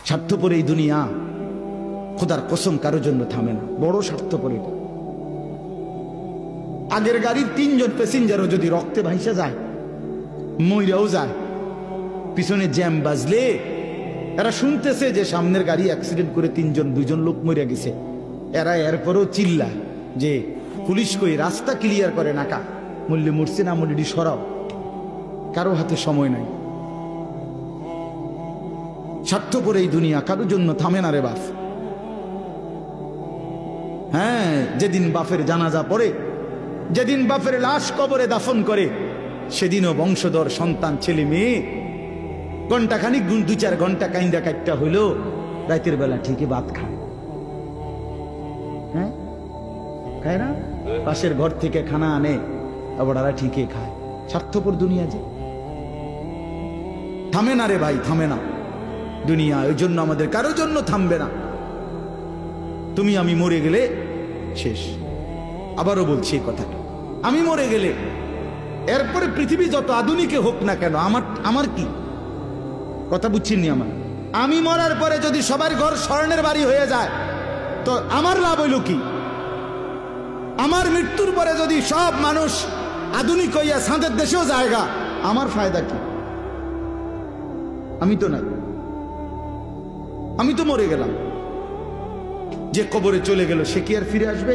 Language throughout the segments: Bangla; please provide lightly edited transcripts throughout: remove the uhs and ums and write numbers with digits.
স্বার্থপর এই দুনিয়া, খোদার কসম কারোর জন্য থামে না, বড় স্বার্থপর এটা। আগের গাড়ির 3 জন প্যাসেঞ্জারও যদি রক্তে ভাইসা যায়, মইরাও যায়, পিছনে জ্যাম বাজলে এরা শুনতেছে যে সামনের গাড়ি অ্যাক্সিডেন্ট করে 2 জন লোক মরে গেছে, এরা এরপরও চিল্লা যে পুলিশ কই, রাস্তা ক্লিয়ার করে নাকা, মূল্যে মরছে না মূল্যটি সরাও। কারো হাতে সময় নাই। স্বার্থপর এই দুনিয়া, কারোর জন্য থামে না রে বাপ। হ্যাঁ, যেদিন বাপের জানাজা পড়ে, যেদিন বাপের লাশ কবরে দাফন করে, সেদিনও বংশধর সন্তান ছেলে মেয়ে ঘন্টাখানিক 2-4 ঘন্টা কাইন্দা কাটটা হইলো, রাতের বেলা ঠিকই ভাত খায়। হ্যাঁ, খায় না? পাশের ঘর থেকে খানা আনে, আবার ওরা ঠিকই খায়। স্বার্থপর দুনিয়া যে, থামে না রে ভাই, থামে না দুনিয়া। ওই জন্য আমাদের কারোর জন্য থামবে না। তুমি আমি মরে গেলে শেষ। আবারও বলছি এই কথাটা, আমি মরে গেলে এরপরে পৃথিবী যত আধুনিকে হোক না কেন, আমার কি কথা বুঝছেন নি? আমি মরার পরে যদি সবার ঘর স্বর্ণের বাড়ি হয়ে যায়, তো আমার লাভ হইল কি? আমার মৃত্যুর পরে যদি সব মানুষ আধুনিক হইয়া সাঁদের দেশেও জায়গা, আমার ফায়দা কি? আমি তো না, আমি তো মরে গেলাম। যে কবরে চলে গেল সে কি আর ফিরে আসবে?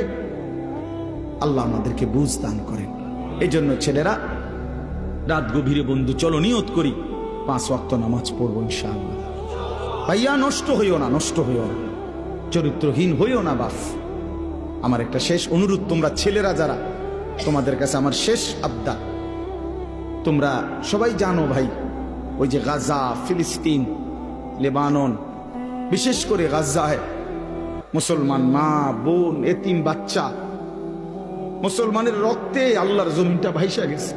আল্লাহ আমাদেরকে বুঝ দান করেন। এই জন্য ছেলেরা, রাত গভীরে বন্ধু চলো নিয়ত করি 5 ওয়াক্ত নামাজ পড়বো ইনশাআল্লাহ। ভাইয়া নষ্ট হইও না, নষ্ট হইও না, চরিত্রহীন হইও না বাপ। আমার একটা শেষ অনুরোধ, তোমরা ছেলেরা যারা, তোমাদের কাছে আমার শেষ আবদার, তোমরা সবাই জানো ভাই, ওই যে গাজা, ফিলিস্তিন, লেবানন, বিশেষ করে গাজায় মুসলমান মা বোন, এতিম বাচ্চা, মুসলমানের রক্তে আল্লাহর জমিনটা ভাইসা গেছে।